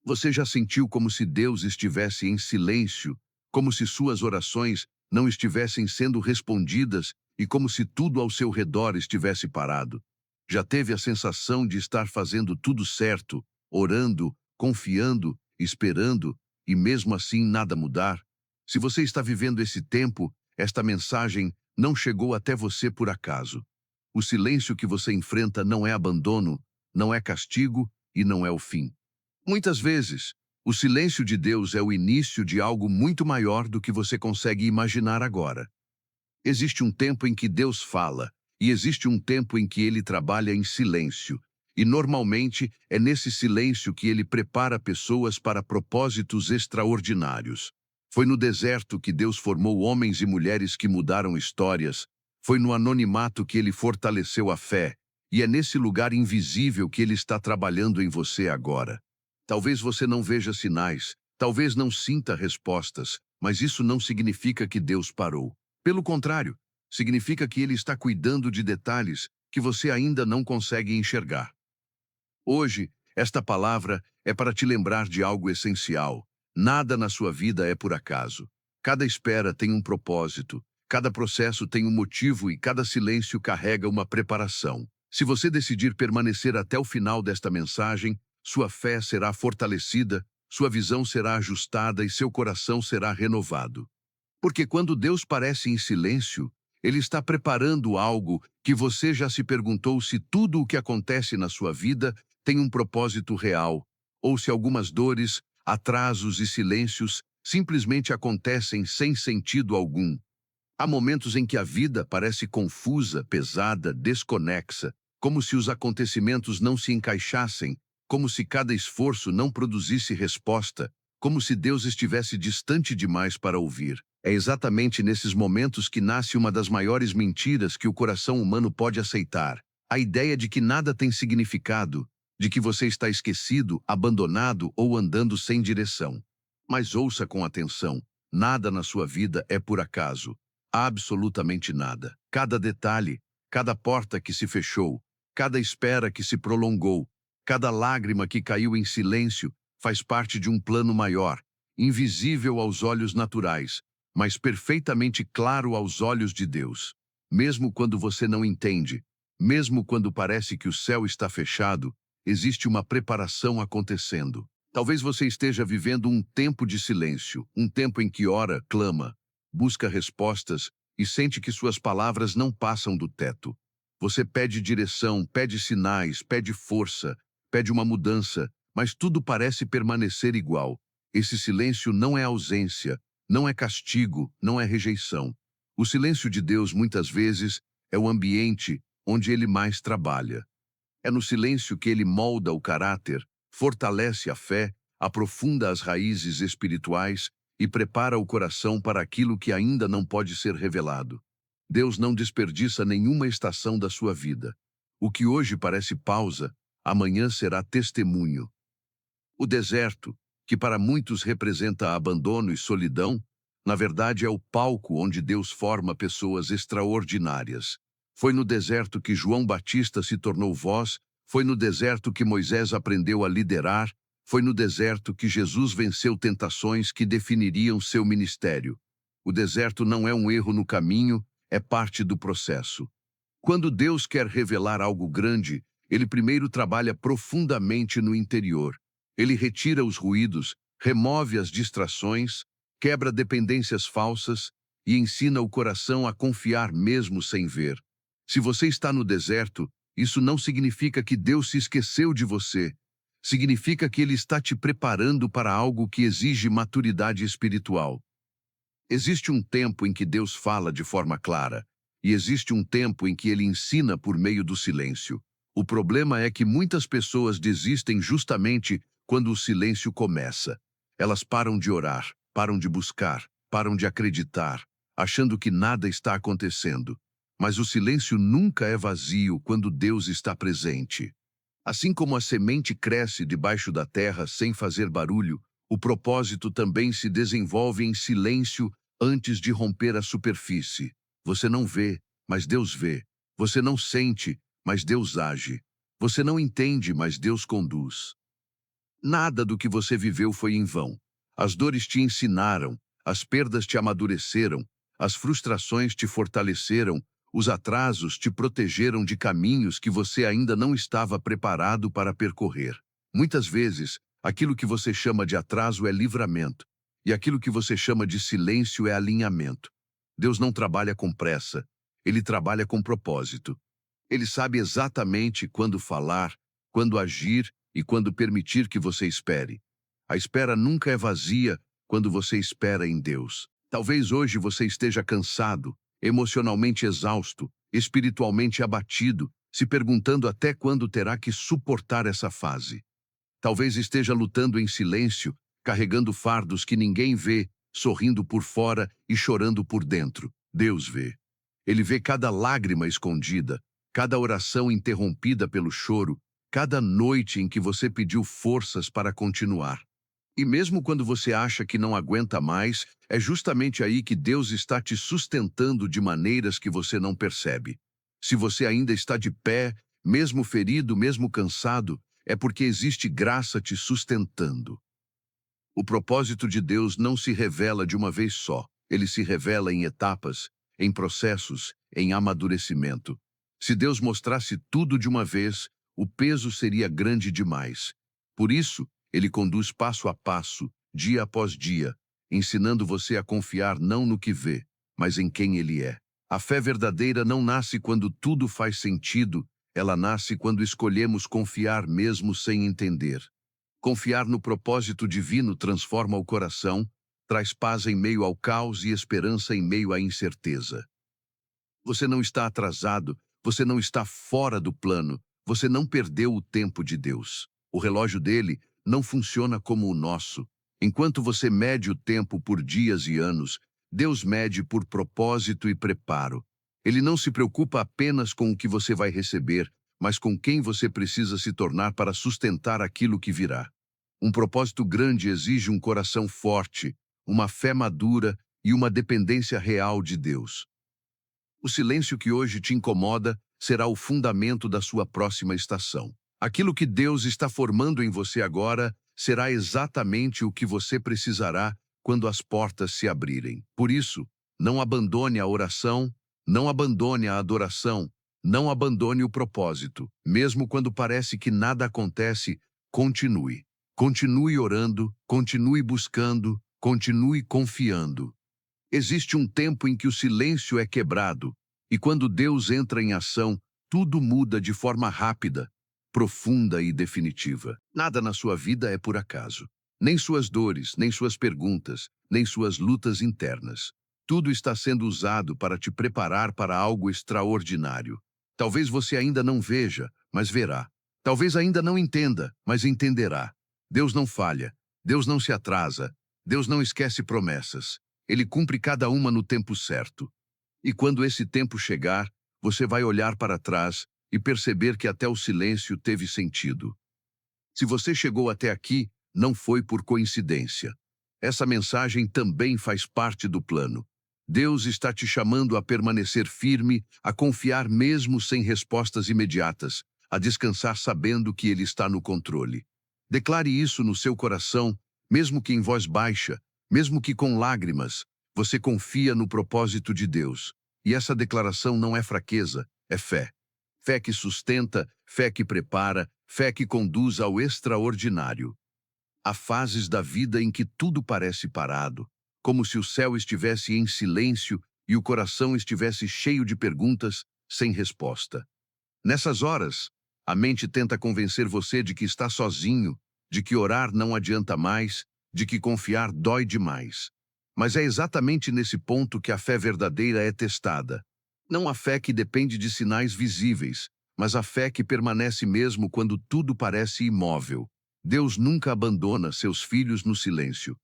Você já sentiu como se Deus estivesse em silêncio, como se suas orações não estivessem sendo respondidas e como se tudo ao seu redor estivesse parado? Já teve a sensação de estar fazendo tudo certo, orando, confiando, esperando, e mesmo assim nada mudar? Se você está vivendo esse tempo, esta mensagem não chegou até você por acaso. O silêncio que você enfrenta não é abandono, não é castigo e não é o fim. Muitas vezes, o silêncio de Deus é o início de algo muito maior do que você consegue imaginar agora. Existe um tempo em que Deus fala, e existe um tempo em que ele trabalha em silêncio. E normalmente é nesse silêncio que ele prepara pessoas para propósitos extraordinários. Foi no deserto que Deus formou homens e mulheres que mudaram histórias. Foi no anonimato que ele fortaleceu a fé. E é nesse lugar invisível que ele está trabalhando em você agora. Talvez você não veja sinais, talvez não sinta respostas, mas isso não significa que Deus parou. Pelo contrário, significa que ele está cuidando de detalhes que você ainda não consegue enxergar. Hoje, esta palavra é para te lembrar de algo essencial. Nada na sua vida é por acaso. Cada espera tem um propósito, cada processo tem um motivo e cada silêncio carrega uma preparação. Se você decidir permanecer até o final desta mensagem, sua fé será fortalecida, sua visão será ajustada e seu coração será renovado. Porque quando Deus parece em silêncio, Ele está preparando algo que você já se perguntou se tudo o que acontece na sua vida tem um propósito real, ou se algumas dores, atrasos e silêncios simplesmente acontecem sem sentido algum. Há momentos em que a vida parece confusa, pesada, desconexa, como se os acontecimentos não se encaixassem, como se cada esforço não produzisse resposta, como se Deus estivesse distante demais para ouvir. É exatamente nesses momentos que nasce uma das maiores mentiras que o coração humano pode aceitar: a ideia de que nada tem significado, de que você está esquecido, abandonado ou andando sem direção. Mas ouça com atenção: nada na sua vida é por acaso. Absolutamente nada. Cada detalhe, cada porta que se fechou, cada espera que se prolongou, cada lágrima que caiu em silêncio faz parte de um plano maior, invisível aos olhos naturais, mas perfeitamente claro aos olhos de Deus. Mesmo quando você não entende, mesmo quando parece que o céu está fechado, existe uma preparação acontecendo. Talvez você esteja vivendo um tempo de silêncio, um tempo em que ora, clama, busca respostas e sente que suas palavras não passam do teto. Você pede direção, pede sinais, pede força, pede uma mudança, mas tudo parece permanecer igual. Esse silêncio não é ausência, não é castigo, não é rejeição. O silêncio de Deus, muitas vezes, é o ambiente onde ele mais trabalha. É no silêncio que ele molda o caráter, fortalece a fé, aprofunda as raízes espirituais e prepara o coração para aquilo que ainda não pode ser revelado. Deus não desperdiça nenhuma estação da sua vida. O que hoje parece pausa, amanhã será testemunho. O deserto, que para muitos representa abandono e solidão, na verdade é o palco onde Deus forma pessoas extraordinárias. Foi no deserto que João Batista se tornou voz, foi no deserto que Moisés aprendeu a liderar, foi no deserto que Jesus venceu tentações que definiriam seu ministério. O deserto não é um erro no caminho, é parte do processo. Quando Deus quer revelar algo grande, ele primeiro trabalha profundamente no interior. Ele retira os ruídos, remove as distrações, quebra dependências falsas e ensina o coração a confiar mesmo sem ver. Se você está no deserto, isso não significa que Deus se esqueceu de você. Significa que Ele está te preparando para algo que exige maturidade espiritual. Existe um tempo em que Deus fala de forma clara, e existe um tempo em que Ele ensina por meio do silêncio. O problema é que muitas pessoas desistem justamente quando o silêncio começa. Elas param de orar, param de buscar, param de acreditar, achando que nada está acontecendo. Mas o silêncio nunca é vazio quando Deus está presente. Assim como a semente cresce debaixo da terra sem fazer barulho, o propósito também se desenvolve em silêncio antes de romper a superfície. Você não vê, mas Deus vê. Você não sente, mas Deus age. Você não entende, mas Deus conduz. Nada do que você viveu foi em vão. As dores te ensinaram, as perdas te amadureceram, as frustrações te fortaleceram, os atrasos te protegeram de caminhos que você ainda não estava preparado para percorrer. Muitas vezes, aquilo que você chama de atraso é livramento, e aquilo que você chama de silêncio é alinhamento. Deus não trabalha com pressa, ele trabalha com propósito. Ele sabe exatamente quando falar, quando agir e quando permitir que você espere. A espera nunca é vazia quando você espera em Deus. Talvez hoje você esteja cansado, emocionalmente exausto, espiritualmente abatido, se perguntando até quando terá que suportar essa fase. Talvez esteja lutando em silêncio, carregando fardos que ninguém vê, sorrindo por fora e chorando por dentro. Deus vê. Ele vê cada lágrima escondida, cada oração interrompida pelo choro, cada noite em que você pediu forças para continuar. E mesmo quando você acha que não aguenta mais, é justamente aí que Deus está te sustentando de maneiras que você não percebe. Se você ainda está de pé, mesmo ferido, mesmo cansado, é porque existe graça te sustentando. O propósito de Deus não se revela de uma vez só. Ele se revela em etapas, em processos, em amadurecimento. Se Deus mostrasse tudo de uma vez, o peso seria grande demais. Por isso, ele conduz passo a passo, dia após dia, ensinando você a confiar não no que vê, mas em quem ele é. A fé verdadeira não nasce quando tudo faz sentido, ela nasce quando escolhemos confiar mesmo sem entender. Confiar no propósito divino transforma o coração, traz paz em meio ao caos e esperança em meio à incerteza. Você não está atrasado, você não está fora do plano, você não perdeu o tempo de Deus. O relógio dele não funciona como o nosso. Enquanto você mede o tempo por dias e anos, Deus mede por propósito e preparo. Ele não se preocupa apenas com o que você vai receber, mas com quem você precisa se tornar para sustentar aquilo que virá. Um propósito grande exige um coração forte, uma fé madura e uma dependência real de Deus. O silêncio que hoje te incomoda será o fundamento da sua próxima estação. Aquilo que Deus está formando em você agora será exatamente o que você precisará quando as portas se abrirem. Por isso, não abandone a oração, não abandone a adoração, não abandone o propósito. Mesmo quando parece que nada acontece, continue. Continue orando, continue buscando, continue confiando. Existe um tempo em que o silêncio é quebrado, e quando Deus entra em ação, tudo muda de forma rápida, profunda e definitiva. Nada na sua vida é por acaso. Nem suas dores, nem suas perguntas, nem suas lutas internas. Tudo está sendo usado para te preparar para algo extraordinário. Talvez você ainda não veja, mas verá. Talvez ainda não entenda, mas entenderá. Deus não falha, Deus não se atrasa, Deus não esquece promessas. Ele cumpre cada uma no tempo certo. E quando esse tempo chegar, você vai olhar para trás e perceber que até o silêncio teve sentido. Se você chegou até aqui, não foi por coincidência. Essa mensagem também faz parte do plano. Deus está te chamando a permanecer firme, a confiar mesmo sem respostas imediatas, a descansar sabendo que Ele está no controle. Declare isso no seu coração, mesmo que em voz baixa, mesmo que com lágrimas. Você confia no propósito de Deus. E essa declaração não é fraqueza, é fé. Fé que sustenta, fé que prepara, fé que conduz ao extraordinário. Há fases da vida em que tudo parece parado, como se o céu estivesse em silêncio e o coração estivesse cheio de perguntas, sem resposta. Nessas horas, a mente tenta convencer você de que está sozinho, de que orar não adianta mais, de que confiar dói demais. Mas é exatamente nesse ponto que a fé verdadeira é testada. Não a fé que depende de sinais visíveis, mas a fé que permanece mesmo quando tudo parece imóvel. Deus nunca abandona seus filhos no silêncio.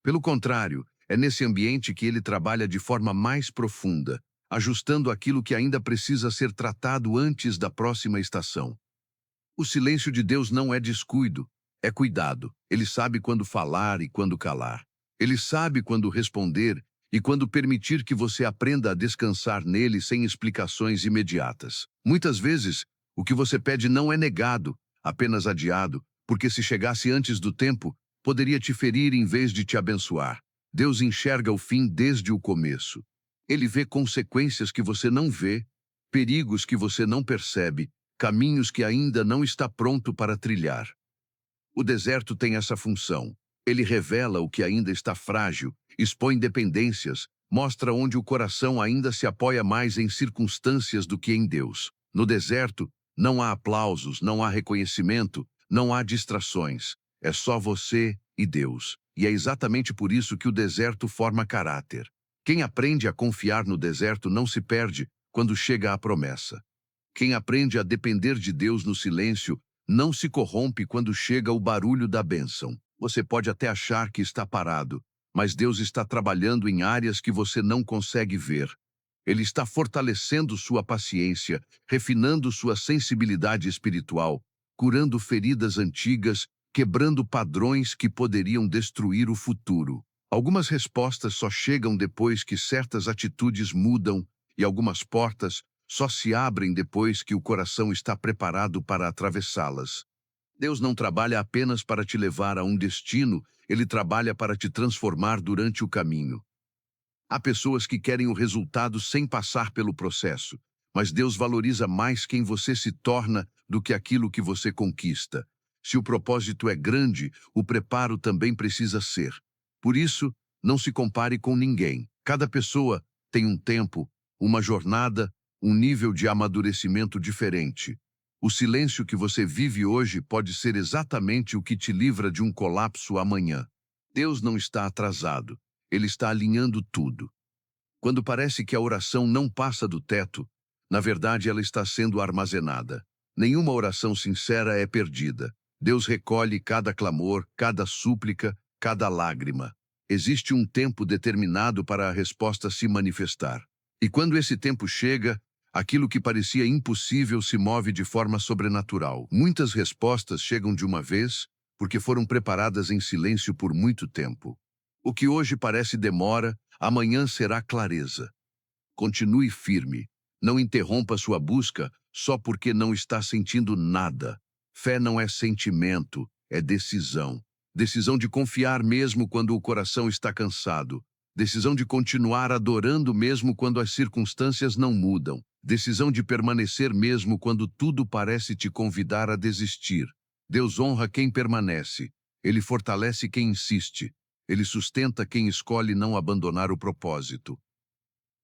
Pelo contrário, é nesse ambiente que ele trabalha de forma mais profunda, ajustando aquilo que ainda precisa ser tratado antes da próxima estação. O silêncio de Deus não é descuido, é cuidado. Ele sabe quando falar e quando calar. Ele sabe quando responder e quando permitir que você aprenda a descansar nele sem explicações imediatas. Muitas vezes, o que você pede não é negado, apenas adiado, porque se chegasse antes do tempo, poderia te ferir em vez de te abençoar. Deus enxerga o fim desde o começo. Ele vê consequências que você não vê, perigos que você não percebe, caminhos que ainda não está pronto para trilhar. O deserto tem essa função. Ele revela o que ainda está frágil, expõe dependências, mostra onde o coração ainda se apoia mais em circunstâncias do que em Deus. No deserto, não há aplausos, não há reconhecimento, não há distrações. É só você e Deus. E é exatamente por isso que o deserto forma caráter. Quem aprende a confiar no deserto não se perde quando chega à promessa. Quem aprende a depender de Deus no silêncio não se corrompe quando chega o barulho da bênção. Você pode até achar que está parado, mas Deus está trabalhando em áreas que você não consegue ver. Ele está fortalecendo sua paciência, refinando sua sensibilidade espiritual, curando feridas antigas, quebrando padrões que poderiam destruir o futuro. Algumas respostas só chegam depois que certas atitudes mudam e algumas portas só se abrem depois que o coração está preparado para atravessá-las. Deus não trabalha apenas para te levar a um destino, ele trabalha para te transformar durante o caminho. Há pessoas que querem o resultado sem passar pelo processo, mas Deus valoriza mais quem você se torna do que aquilo que você conquista. Se o propósito é grande, o preparo também precisa ser. Por isso, não se compare com ninguém. Cada pessoa tem um tempo, uma jornada, um nível de amadurecimento diferente. O silêncio que você vive hoje pode ser exatamente o que te livra de um colapso amanhã. Deus não está atrasado. Ele está alinhando tudo. Quando parece que a oração não passa do teto, na verdade ela está sendo armazenada. Nenhuma oração sincera é perdida. Deus recolhe cada clamor, cada súplica, cada lágrima. Existe um tempo determinado para a resposta se manifestar. E quando esse tempo chega, aquilo que parecia impossível se move de forma sobrenatural. Muitas respostas chegam de uma vez, porque foram preparadas em silêncio por muito tempo. O que hoje parece demora, amanhã será clareza. Continue firme. Não interrompa sua busca só porque não está sentindo nada. Fé não é sentimento, é decisão. Decisão de confiar mesmo quando o coração está cansado. Decisão de continuar adorando mesmo quando as circunstâncias não mudam. Decisão de permanecer mesmo quando tudo parece te convidar a desistir. Deus honra quem permanece. Ele fortalece quem insiste. Ele sustenta quem escolhe não abandonar o propósito.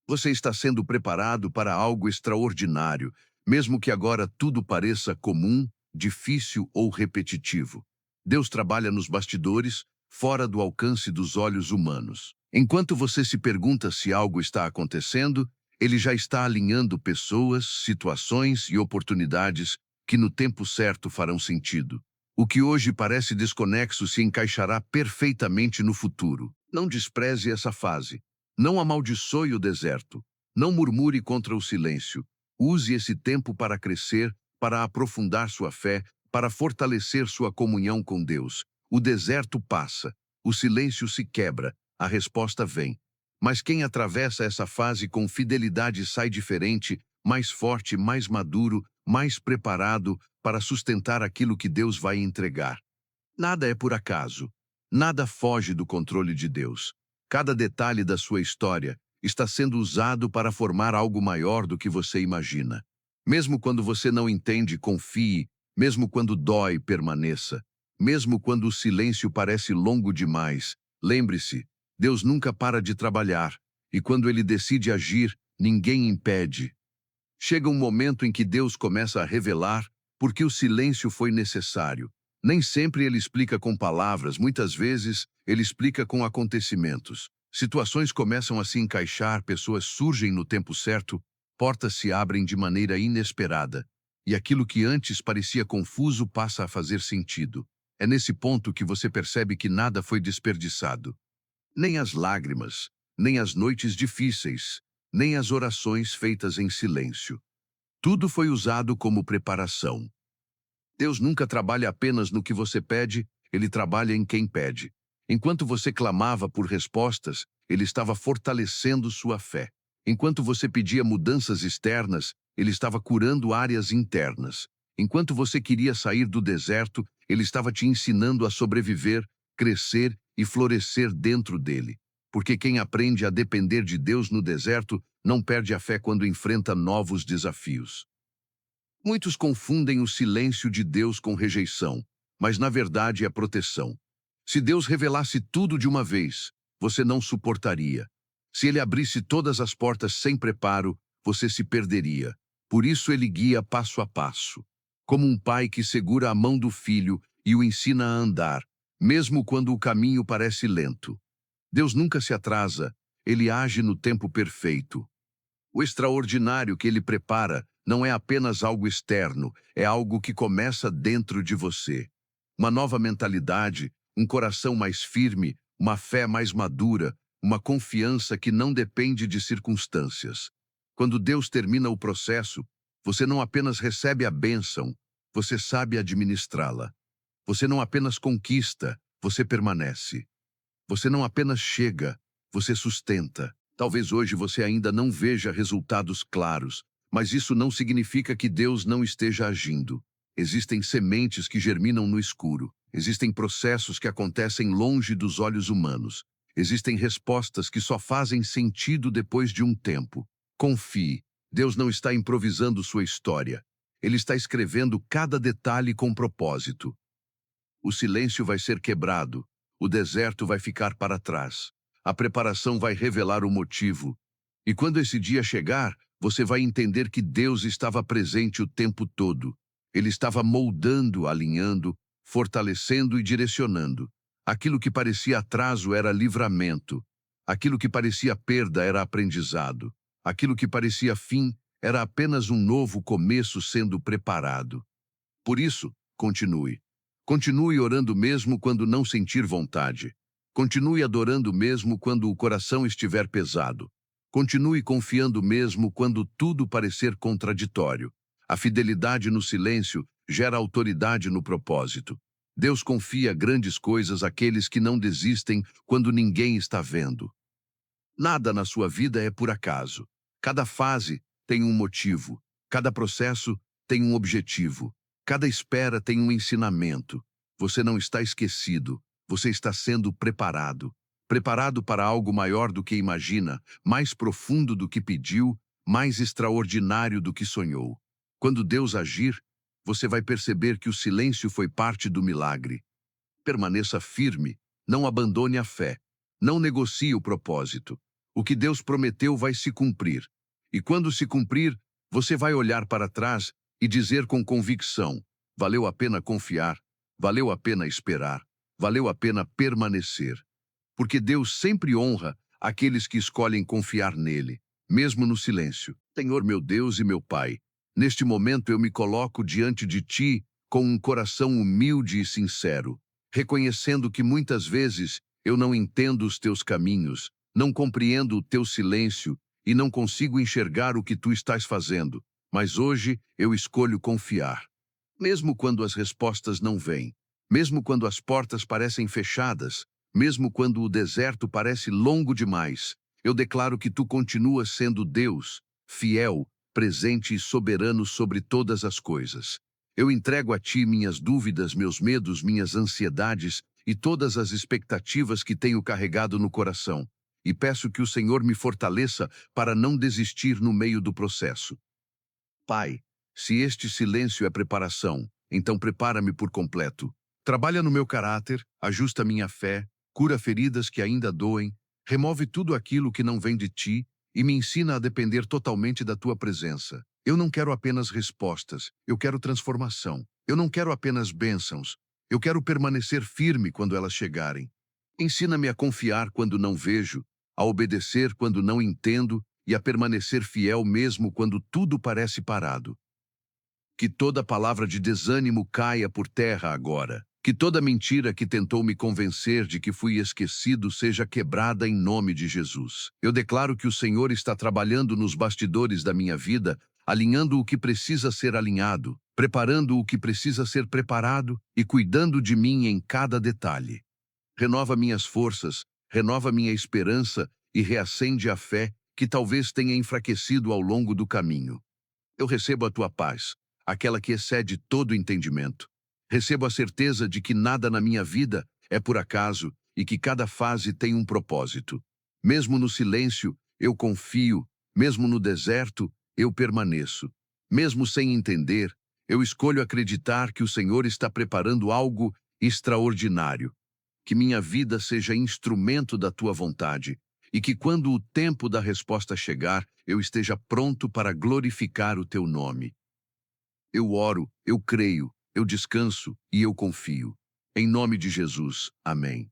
Você está sendo preparado para algo extraordinário, mesmo que agora tudo pareça comum, difícil ou repetitivo. Deus trabalha nos bastidores, fora do alcance dos olhos humanos. Enquanto você se pergunta se algo está acontecendo, ele já está alinhando pessoas, situações e oportunidades que no tempo certo farão sentido. O que hoje parece desconexo se encaixará perfeitamente no futuro. Não despreze essa fase. Não amaldiçoe o deserto. Não murmure contra o silêncio. Use esse tempo para crescer, para aprofundar sua fé, para fortalecer sua comunhão com Deus. O deserto passa. O silêncio se quebra. A resposta vem. Mas quem atravessa essa fase com fidelidade sai diferente, mais forte, mais maduro, mais preparado para sustentar aquilo que Deus vai entregar. Nada é por acaso. Nada foge do controle de Deus. Cada detalhe da sua história está sendo usado para formar algo maior do que você imagina. Mesmo quando você não entende, confie. Mesmo quando dói, permaneça. Mesmo quando o silêncio parece longo demais, lembre-se, Deus nunca para de trabalhar, e quando Ele decide agir, ninguém impede. Chega um momento em que Deus começa a revelar porque o silêncio foi necessário. Nem sempre Ele explica com palavras, muitas vezes Ele explica com acontecimentos. Situações começam a se encaixar, pessoas surgem no tempo certo, portas se abrem de maneira inesperada, e aquilo que antes parecia confuso passa a fazer sentido. É nesse ponto que você percebe que nada foi desperdiçado. Nem as lágrimas, nem as noites difíceis, nem as orações feitas em silêncio. Tudo foi usado como preparação. Deus nunca trabalha apenas no que você pede, Ele trabalha em quem pede. Enquanto você clamava por respostas, Ele estava fortalecendo sua fé. Enquanto você pedia mudanças externas, Ele estava curando áreas internas. Enquanto você queria sair do deserto, Ele estava te ensinando a sobreviver, crescer e florescer dentro dele. Porque quem aprende a depender de Deus no deserto não perde a fé quando enfrenta novos desafios. Muitos confundem o silêncio de Deus com rejeição, mas na verdade é proteção. Se Deus revelasse tudo de uma vez, você não suportaria. Se Ele abrisse todas as portas sem preparo, você se perderia. Por isso Ele guia passo a passo, como um pai que segura a mão do filho e o ensina a andar, mesmo quando o caminho parece lento. Deus nunca se atrasa, Ele age no tempo perfeito. O extraordinário que Ele prepara não é apenas algo externo, é algo que começa dentro de você. Uma nova mentalidade, um coração mais firme, uma fé mais madura, uma confiança que não depende de circunstâncias. Quando Deus termina o processo, você não apenas recebe a bênção, você sabe administrá-la. Você não apenas conquista, você permanece. Você não apenas chega, você sustenta. Talvez hoje você ainda não veja resultados claros, mas isso não significa que Deus não esteja agindo. Existem sementes que germinam no escuro. Existem processos que acontecem longe dos olhos humanos. Existem respostas que só fazem sentido depois de um tempo. Confie, Deus não está improvisando sua história. Ele está escrevendo cada detalhe com propósito. O silêncio vai ser quebrado, o deserto vai ficar para trás. A preparação vai revelar o motivo. E quando esse dia chegar, você vai entender que Deus estava presente o tempo todo. Ele estava moldando, alinhando, fortalecendo e direcionando. Aquilo que parecia atraso era livramento. Aquilo que parecia perda era aprendizado. Aquilo que parecia fim era apenas um novo começo sendo preparado. Por isso, continue. Continue orando mesmo quando não sentir vontade. Continue adorando mesmo quando o coração estiver pesado. Continue confiando mesmo quando tudo parecer contraditório. A fidelidade no silêncio gera autoridade no propósito. Deus confia grandes coisas àqueles que não desistem quando ninguém está vendo. Nada na sua vida é por acaso. Cada fase tem um motivo. Cada processo tem um objetivo. Cada espera tem um ensinamento. Você não está esquecido. Você está sendo preparado. Preparado para algo maior do que imagina, mais profundo do que pediu, mais extraordinário do que sonhou. Quando Deus agir, você vai perceber que o silêncio foi parte do milagre. Permaneça firme, não abandone a fé, não negocie o propósito. O que Deus prometeu vai se cumprir. E quando se cumprir, você vai olhar para trás e dizer com convicção: valeu a pena confiar, valeu a pena esperar, valeu a pena permanecer. Porque Deus sempre honra aqueles que escolhem confiar nele, mesmo no silêncio. Senhor meu Deus e meu Pai, neste momento eu me coloco diante de Ti com um coração humilde e sincero, reconhecendo que muitas vezes eu não entendo os Teus caminhos, não compreendo o Teu silêncio e não consigo enxergar o que Tu estás fazendo, mas hoje eu escolho confiar. Mesmo quando as respostas não vêm, mesmo quando as portas parecem fechadas, mesmo quando o deserto parece longo demais, eu declaro que Tu continuas sendo Deus, fiel, presente e soberano sobre todas as coisas. Eu entrego a Ti minhas dúvidas, meus medos, minhas ansiedades e todas as expectativas que tenho carregado no coração, e peço que o Senhor me fortaleça para não desistir no meio do processo. Pai, se este silêncio é preparação, então prepara-me por completo. Trabalha no meu caráter, ajusta minha fé, cura feridas que ainda doem, remove tudo aquilo que não vem de Ti e me ensina a depender totalmente da Tua presença. Eu não quero apenas respostas, eu quero transformação. Eu não quero apenas bênçãos, eu quero permanecer firme quando elas chegarem. Ensina-me a confiar quando não vejo, a obedecer quando não entendo e a permanecer fiel mesmo quando tudo parece parado. Que toda palavra de desânimo caia por terra agora. Que toda mentira que tentou me convencer de que fui esquecido seja quebrada em nome de Jesus. Eu declaro que o Senhor está trabalhando nos bastidores da minha vida, alinhando o que precisa ser alinhado, preparando o que precisa ser preparado e cuidando de mim em cada detalhe. Renova minhas forças, renova minha esperança e reacende a fé que talvez tenha enfraquecido ao longo do caminho. Eu recebo a Tua paz, aquela que excede todo entendimento. Recebo a certeza de que nada na minha vida é por acaso e que cada fase tem um propósito. Mesmo no silêncio, eu confio. Mesmo no deserto, eu permaneço. Mesmo sem entender, eu escolho acreditar que o Senhor está preparando algo extraordinário. Que minha vida seja instrumento da tua vontade e que quando o tempo da resposta chegar, eu esteja pronto para glorificar o teu nome. Eu oro, eu creio, eu descanso e eu confio. Em nome de Jesus. Amém.